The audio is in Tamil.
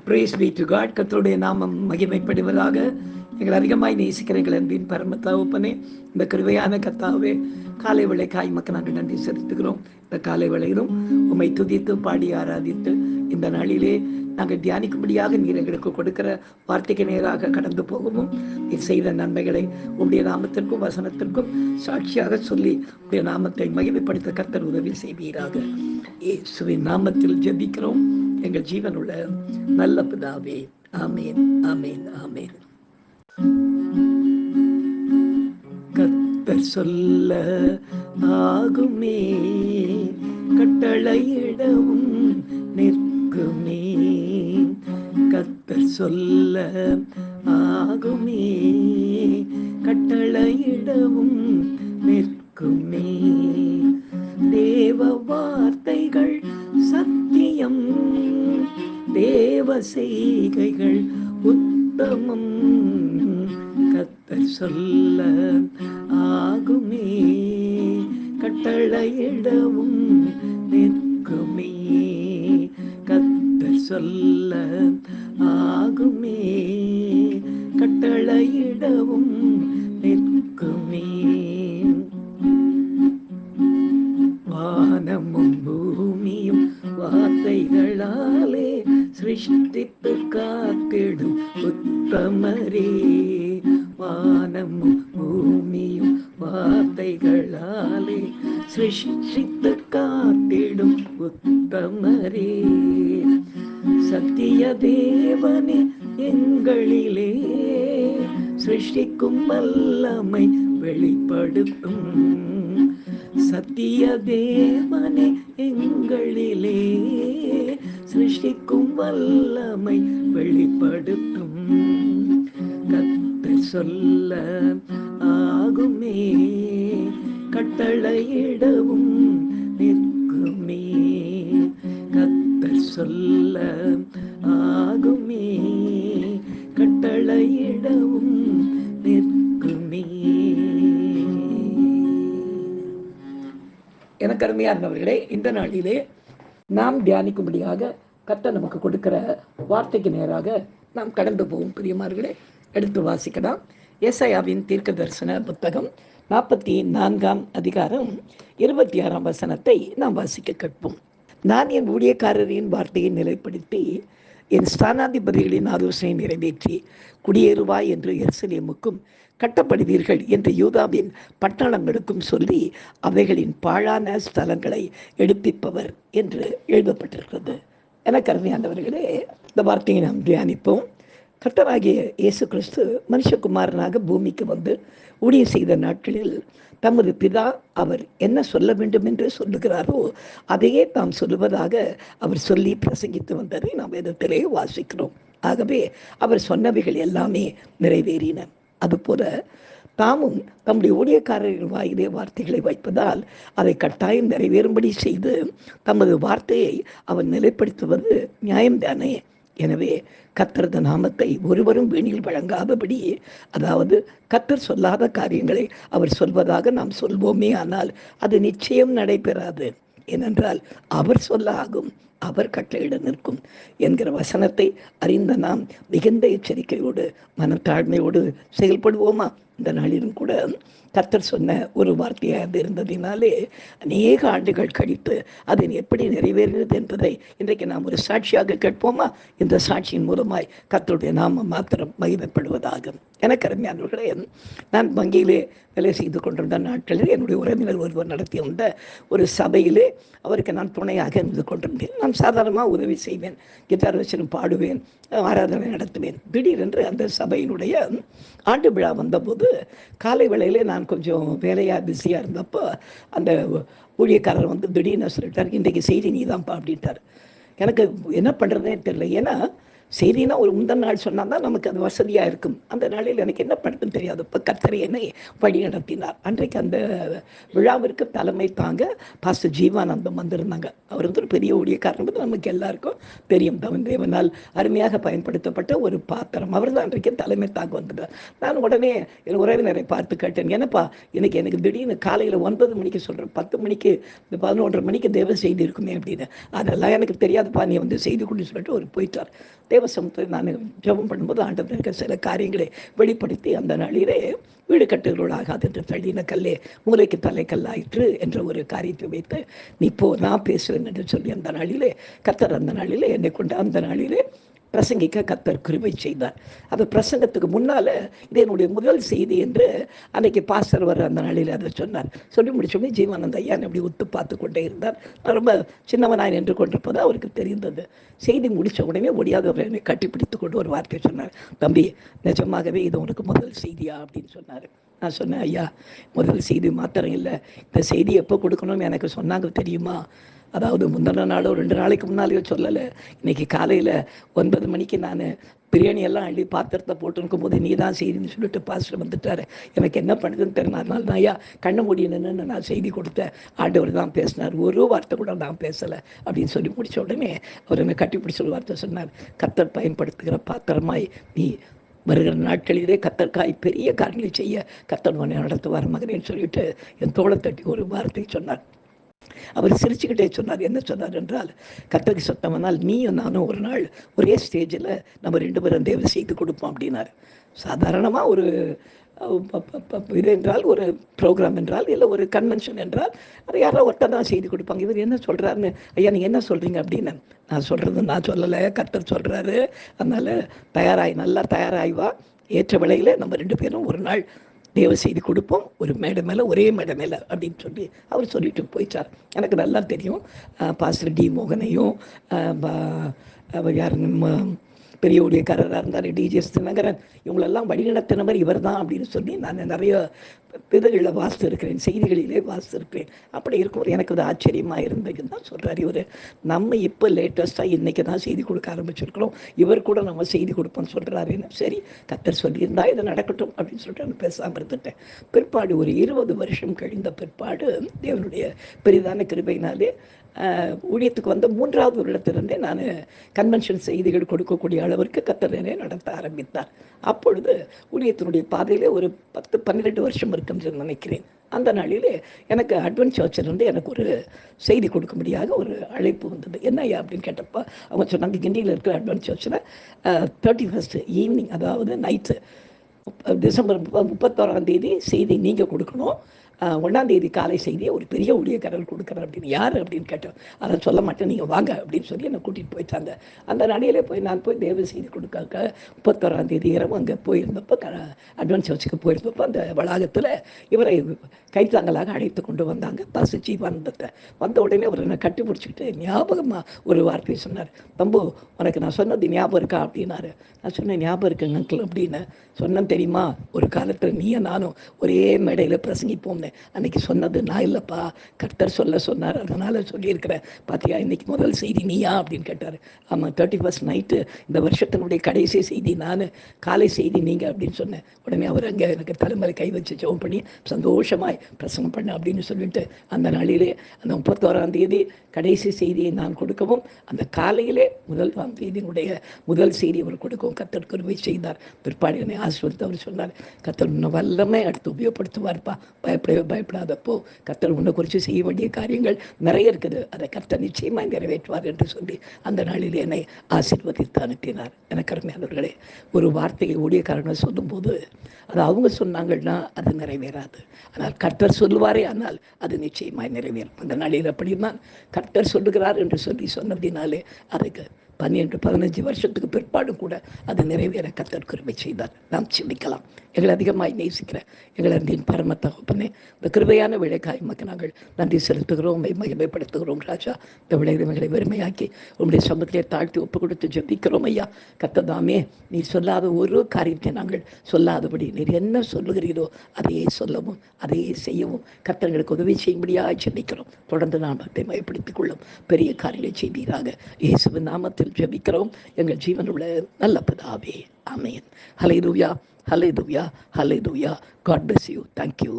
Brace B to God. கர்த்தருடைய நாமம் மகிமைப்படுவதாக. எங்கள் அதிகமாய் நேசிக்கிற எங்கள் அன்பின் பரம தகப்பனே, இந்த கிருபையான கர்த்தாவே, காலை வேளைக்காய் மக்கள் நாங்கள் நன்றி செலுத்துகிறோம். இந்த காலை வேளையிலும் உம்மை துதித்து பாடி ஆராதித்து இந்த நாளிலே நாங்கள் தியானிக்கும்படியாக நீர் எங்களுக்கு கொடுக்கிற வார்த்தைக்கு நேராக கடந்து போகவும், நீர் செய்த நன்மைகளை உம்முடைய நாமத்திற்கும் வசனத்திற்கும் சாட்சியாக சொல்லி உம்முடைய நாமத்தை மகிமைப்படுத்த கர்த்தர் உதவி செய்வீராக. இயேசுவின் நாமத்தில் ஜெபிக்கிறோம் எங்கள் ஜீவனுள்ள நல்ல பிதாவே. ஆமேன், ஆமேன், ஆமேன். கர்த்தர் சொல்ல ஆகுமே, கட்டளையிடவும் நிற்குமே. கர்த்தர் சொல்ல ஆகுமே, கட்டளையிடவும் நிற்குமே. தேவ வார்த்தைகள் சத்தியம், தேவ செய்கைகள் உத்தமம். கர்த்தர் சொல்ல ஆகுமே, கட்டளையிடவும் நிற்குமே. கர்த்தர் சொல்ல ஆகுமே, கட்டளையிடவும் நிற்குமே. வானமும் பூமியும் வார்த்தைகளாலே சிருஷ்டித்து காத்திடும் உத்தமரே. வானமும் பூமியும் வார்த்தைகளாலே சிருஷ்டித்து காத்திடும் உத்தமரே. சத்திய தேவனே எங்களிலே சிருஷ்டிக்கும் வல்லமை வெளிப்படுத்தும். சத்திய தேவனே எங்களிலே சிருஷ்டிக்கும் வல்லமை வெளிப்படுத்தும். கர்த்தர் சொல்ல ஆகுமே, கட்டளையிடவும் நிற்குமே. கர்த்தர் சொல்ல ஆகுமே, கட்டளையிடவும் நிற்குமே. எனக்கு அருமையானவர்களே, இந்த நாளிலே நாம் தியானிக்கும்படியாக கர்த்தர் நமக்கு கொடுக்கிற வார்த்தைக்கு நேராக நாம் கடந்து போவோம். பிரியமானவர்களே, எடுத்து வாசிக்கலாம். ஏசாயாவின் தீர்க்க தரிசன புத்தகம் 44ஆம் அதிகாரம் 26ஆம் வசனத்தை நாம் வாசிக்க கேட்போம். நான் என் ஊழியக்காரரின் வார்த்தையை நிலைப்படுத்தி என் ஸ்தானாதிபதிகளின் ஆலோசனை நிறைவேற்றி குடியேறுவாய் என்று எருசலேமுக்கும் கட்டப்படுவீர்கள் என்று யூதாவின் பட்டணங்களுக்கும் சொல்லி அவைகளின் பாழான ஸ்தலங்களை எடுப்பிப்பவர் என்று எழுதப்பட்டிருக்கிறது. எனக்கு அருமையானவர்களே, இந்த வார்த்தையை நாம் தியானிப்போம். கர்த்தராகிய இயேசு கிறிஸ்து மனுஷகுமாரனாக பூமிக்கு வந்து ஊழியம் செய்த நாட்களில் தமது பிதா அவர் என்ன சொல்ல வேண்டும் என்று சொல்லுகிறாரோ அதையே தாம் சொல்லுவதாக அவர் சொல்லி பிரசங்கித்து வந்ததை நாம் வேதத்திலே வாசிக்கிறோம். ஆகவே அவர் சொன்னவைகள் எல்லாமே நிறைவேறின. அதுபோல தாமும் தம்முடைய ஊழியக்காரர்கள் வாயிலே வார்த்தைகளை வைப்பதால் அதை கட்டாயம் நிறைவேறும்படி செய்து தமது வார்த்தையை அவர் நிலைப்படுத்துவது நியாயம்தானே. எனவே கர்த்தரது நாமத்தை ஒருவரும் வீணில் வழங்காதபடி, அதாவது கர்த்தர் சொல்லாத காரியங்களை அவர் சொல்வதாக நாம் சொல்வோமே, ஆனால் அது நிச்சயம் நடைபெறாது. ஏனென்றால் அவர் சொல்ல ஆகும், அவர் கட்டளையிட நிற்கும் என்கிற வசனத்தை அறிந்த நாம் மிகுந்த எச்சரிக்கையோடு மனத்தாழ்மையோடு செயல்படுவோமா? இந்த நாளிலும் கூட கர்த்தர் சொன்ன ஒரு வார்த்தையாக இருந்ததினாலே அநேக ஆண்டுகள் கழித்து அது எப்படி நிறைவேறினது என்பதை இன்றைக்கு நாம் ஒரு சாட்சியாக கேட்போமா? இந்த சாட்சியின் மூலமாய் கர்த்தருடைய நாமம் மாத்திரம் மகிமைப்படுவதாக. எனக்கு அருமையானவர்களே, நான் வங்கியிலே வேலை செய்து கொண்டிருந்த நாட்களில் என்னுடைய உறவினர் ஒருவர் நடத்தியிருந்த ஒரு சபையிலே அவருக்கு நான் துணையாக இருந்து கொண்டிருந்தேன். நான் சாதாரணமாக உதவி செய்வேன், கிட்டார் வச்சு பாடுவேன், ஆராதனை நடத்துவேன். திடீரென்று அந்த சபையினுடைய ஆண்டு விழா வந்தபோது காலை வேளையிலே நான் கொஞ்சம் வேலையாக பிஸியாக இருந்தப்போ அந்த ஊழியக்காரர் வந்து திடீர்னு சொல்லிட்டார், இன்றைக்கு செய்தி நீ தான்ப்பா அப்படின்ட்டார். எனக்கு என்ன பண்ணுறதுனே தெரியல. ஏன்னா செய்தினா ஒரு முந்தின நாள் சொன்னால் தான் நமக்கு அது வசதியாக இருக்கும். அந்த நாளில் எனக்கு என்ன பண்ணுறதுன்னு தெரியாது. இப்போ கர்த்தர் என்னை வழி நடத்தினார். அன்றைக்கு அந்த விழாவிற்கு தலைமை தாங்க பாஸ்டர் ஜீவானந்தம் வந்திருந்தாங்க. அவர் வந்து ஒரு பெரிய ஊழியக்காரன், நமக்கு எல்லாருக்கும் தெரியும். தேவனால் அருமையாக பயன்படுத்தப்பட்ட ஒரு பாத்திரம். அவர் தான் அன்றைக்கு தலைமை தாங்க வந்துட்டார். நான் உடனே என் உறவினரை பார்த்து கேட்டேன், என்னப்பா இன்னைக்கு எனக்கு திடீர்னு காலையில் 9 மணிக்கு சொல்கிறேன், 10 மணிக்கு 11:30 மணிக்கு தேவ செய்தி இருக்குமே அப்படின்னு. அதெல்லாம் எனக்கு தெரியாதுப்பா, நீ வந்து செய்தி கொண்டு சொல்லிட்டு அவர் போயிட்டார். தேவசமத்தில் நான் ஜெபம் பண்ணும்போது ஆண்டவர் எனக்கு சில காரியங்களை வெளிப்படுத்தி அந்த நாளிலே வீடு கட்டுகளோடாகாது என்று தள்ளின கல்லே மூளைக்கு தலை கல்லாயிற்று என்ற ஒரு காரியத்தை வைத்து நீ போ நான் பேசுவேன் என்று சொல்லி அந்த நாளிலே கர்த்தர் அந்த நாளிலே என்னை கொண்டு அந்த நாளிலே பிரசங்கிக்க கர்த்தர் கிருபை செய்தார். அது பிரசங்கத்துக்கு முன்னால் இது என்னுடைய முதல் செய்தி என்று அன்னைக்கு பாஸ்டர் வர அந்த நாளில் அதை சொன்னார். சொல்லி முடிச்சோடனே ஜீவானந்த ஐயா அப்படி உத்து பார்த்து கொண்டே இருந்தார். நான் ரொம்ப சின்னவனாய் நின்று கொண்டிருப்பது அவருக்கு தெரிந்தது. செய்தி முடித்த உடனே ஒடியாதவர் என்னை கட்டிப்பிடித்து கொண்டு ஒரு வார்த்தை சொன்னார். தம்பி, நிஜமாகவே இது உனக்கு முதல் செய்தியா அப்படின்னு சொன்னார். நான் சொன்னேன், ஐயா முதல் செய்தி மாத்திரம் இல்லை, இந்த செய்தி எப்போ கொடுக்கணும்னு எனக்கு சொன்னாங்க தெரியுமா? அதாவது முந்தின நாளோ 2 நாளைக்கு முன்னாலேயோ சொல்லலை. இன்றைக்கி காலையில் 9 மணிக்கு நான் பிரியாணி எல்லாம் அள்ளி பாத்திரத்தை போட்டுருக்கும் போது நீ தான் செய்தின்னு சொல்லிட்டு பாஸ்டர் வந்துட்டார். எனக்கு என்ன பண்ணுதுன்னு தெரியல. அதனால தான் ஐயா கண்ணை மூடி நின்று நான் செய்தி கொடுத்தேன். ஆண்டவர் தான் பேசினார், ஒரு வார்த்தை கூட நான் பேசலை அப்படின்னு சொல்லி முடித்த உடனே அவர் என்னை கட்டிப்பிடிச்ச ஒரு வார்த்தை சொன்னார். கர்த்தர் பயன்படுத்துகிற பாத்திரமாய் நீ வருகிற நாட்களிலே கர்த்தர்காய் பெரிய காரியங்களை செய்ய கர்த்தர் உன்னை நடத்துவார் மகனேன்னு சொல்லிட்டு என் தோளை தட்டி ஒரு வார்த்தை சொன்னார். அவர் சிரிச்சுக்கிட்டே சொன்னார். என்ன சொன்னார் என்றால், கர்த்தருக்கு சொத்தமானால் நீயும் நானும் ஒரு நாள் ஒரே ஸ்டேஜில் நம்ம 2 பேரும் தேவ செய்து கொடுப்போம் அப்படின்னார். சாதாரணமாக ஒரு இது என்றால் ஒரு ப்ரோக்ராம் என்றால் இல்லை ஒரு கன்வென்ஷன் என்றால் அது யாரோ ஒருத்தர் தான் செய்து கொடுப்பாங்க. இவர் என்ன சொல்கிறாருன்னு, ஐயா நீங்கள் என்ன சொல்கிறீங்க அப்படின்னு. நான் சொல்கிறது நான் சொல்லலை, கர்த்தர் சொல்கிறாரு. அதனால் நல்லா தயாராகிவா, ஏற்ற விலையில் நம்ம 2 பேரும் ஒரு நாள் தேவ செய்தி கொடுப்போம், ஒரு மேடை மேலே ஒரே மேடை மேலே அப்படின்னு சொல்லி அவர் சொல்லிட்டு போயிட்டார். எனக்கு நல்லா தெரியும் பாஸ்டர் டி மோகனையும் யார் பெரிய ஊழியக்காரராக இருந்தார் டிஜிஎஸ் தினகரன், இவங்களெல்லாம் வழிநடத்தினவர் இவர் தான் அப்படின்னு சொல்லி நான் நிறைய இதுகளில் வாசித்திருக்கிறேன், செய்திகளிலே வாசித்திருக்கிறேன். அப்படி இருக்கும்போது எனக்கு அது ஆச்சரியமாக இருந்ததுன்னு தான் சொல்கிறார் இவர். நம்ம இப்போ லேட்டஸ்ட்டாக இன்றைக்கி தான் செய்தி கொடுக்க ஆரம்பிச்சிருக்கிறோம், இவர் கூட நம்ம செய்தி கொடுப்போம்னு சொல்கிறாரு. சரி கர்த்தர் சொல்லியிருந்தா இதை நடக்கட்டும் அப்படின்னு சொல்லிட்டு நான் பேசாமல் இருந்துட்டேன். பிற்பாடு ஒரு 20 வருஷம் கழிந்த பிற்பாடு தேவனுடைய பெரிதான கிருபையினாலே ஊழியத்துக்கு வந்த 3வது வருடத்திலிருந்தே நான் கன்வென்ஷன் செய்திகள் கொடுக்கக்கூடிய அளவிற்கு கர்த்தர் நடத்த ஆரம்பித்தார். அப்பொழுது ஊழியத்தினுடைய பாதையிலே ஒரு 10-12 வருஷம் இருக்குன்னு நினைக்கிறேன். அந்த நாளிலே எனக்கு அட்வென்ட் சர்ச்சிலிருந்து எனக்கு ஒரு செய்தி கொடுக்கும்படியாக ஒரு அழைப்பு வந்தது. என்ன ஐயா அப்படின்னு கேட்டப்போ அவங்க சொன்னாங்க, கிண்டியில் இருக்கிற அட்வென்ட் சர்ச்சில் 31st ஈவினிங், அதாவது நைட்டு டிசம்பர் 31 செய்தி நீங்கள் கொடுக்கணும், 1 காலை செய்தியை ஒரு பெரிய ஊழியக்காரர் கொடுக்குறார் அப்படின்னு. யார் அப்படின்னு கேட்டோம். அதை சொல்ல மாட்டேன், நீங்கள் வாங்க அப்படின்னு சொல்லி என்னை கூட்டிகிட்டு போயிட்டாங்க. அந்த நடையிலே நான் போய் தேவ செய்தி கொடுக்க 31 இரவு அங்கே போயிருந்தப்போ அட்வென்ட் சர்ச்சுக்கு போயிருந்தப்போ அந்த வளாகத்தில் இவரை கைத்தாங்களாக அழைத்து கொண்டு வந்தாங்க. பசு ஜீவானந்தத்தை வந்த உடனே அவர் என்னை கட்டி பிடிச்சிக்கிட்டு ஞாபகமாக ஒரு வார்த்தை சொன்னார். தம்பு, உனக்கு நான் சொன்னது ஞாபகம் இருக்கா அப்படின்னாரு. நான் சொன்னேன், ஞாபகம் இருக்குங்க அங்கிள் அப்படின்னு. சொன்னேன் தெரியுமா, ஒரு காலத்தில் நீயும் நானும் ஒரே மேடையில் பிரசங்கிப்போம்னு. அன்னைக்கு சொன்னது நான் இல்லைப்பா, கர்த்தர் சொன்னார், அதனால் சொல்லியிருக்கிறேன். பார்த்தியா இன்னைக்கு முதல் செய்தி நீயா அப்படின்னு கேட்டார். ஆமாம், 31st நைட்டு இந்த வருஷத்தினுடைய கடைசி செய்தி நான், காலை செய்தி நீங்கள் அப்படின்னு சொன்னேன். உடனே அவர் அங்கே எனக்கு தலைமையில் கை வச்சு ஜெபம் பண்ணி சந்தோஷமாய் பிரசங்கம் பண்ண அப்படின்னு சொல்லிட்டு அந்த நாளிலே அந்த 31 கடைசி செய்தியை நான் கொடுக்கவும், அந்த காலையிலே 1ஆம் தேதியினுடைய முதல் செய்தி அவர் கொடுக்கவும் கர்த்தர் கிருபை செய்தார். பிற்பாடு என்னை ஆசீர்வதித்து அவர் சொன்னார், கர்த்தர் உன்னை வல்லமே அடுத்து உபயோகப்படுத்துவார்ப்பா, பயப்படாதப்போ கர்த்தர் உன்னை குறித்து செய்ய வேண்டிய காரியங்கள் நிறைய இருக்குது, அதை கர்த்தர் நிச்சயமாக நிறைவேற்றுவார் என்று சொல்லி அந்த நாளில் என்னை ஆசீர்வதித்து அனுப்பினார். எனக்கு அருமையானவர்களே, ஒரு வார்த்தையை ஊழியக்காரர்கள் சொல்லும்போது அது அவங்க சொன்னாங்கன்னா அது நிறைவேறாது. ஆனால் கர்த்தர் சொல்லுவாரே, ஆனால் அது நிச்சயமாய் நிறைவேறும். அந்த நாளில் அப்படின்னா கர்த்தர் சொல்லுகிறார் என்று சொன்னதினாலே அதுக்கு 12-15 வருஷத்துக்கு பிற்பாடும் கூட அது நிறைவேற கர்த்தர் கிருபை செய்தார். நாம் சிந்திக்கலாம். எங்களை அதிகமாய் நேசிக்கிற எங்கள் அன்பின் பரம தகப்பனே, இந்த கிருபையான விளைக்காய் மக்கள் நாங்கள் நன்றி செலுத்துகிறோம், மகிமைப்படுத்துகிறோம். ராஜா, இந்த விளைகளை வெறுமையாக்கி உங்களுடைய சமூகத்திலே தாழ்த்தி ஒப்பு கொடுத்து ஜெபிக்கிறோம். ஐயா கர்த்ததாமே, நீர் சொல்லாத ஒரு காரியத்தை நாங்கள் சொல்லாதபடி நீர் என்ன சொல்லுகிறீரோ அதையே சொல்லவும் அதையே செய்யவும் கர்த்தர்களுக்கு உதவி செய்யும்படியாக ஜெபிக்கிறோம். தொடர்ந்து நாம் அதை மயப்படுத்திக் கொள்ளும் பெரிய காரியங்களை செய்வீராக. இயேசுவின் நாமத்தில் ஜெபிக்கிறோம் எங்கள் ஜீவனுள்ள நல்ல பிதாவே. ஆமென். ஹல்லேலூயா, ஹல்லேலூயா, ஹல்லேலூயா. God bless you. Thank you.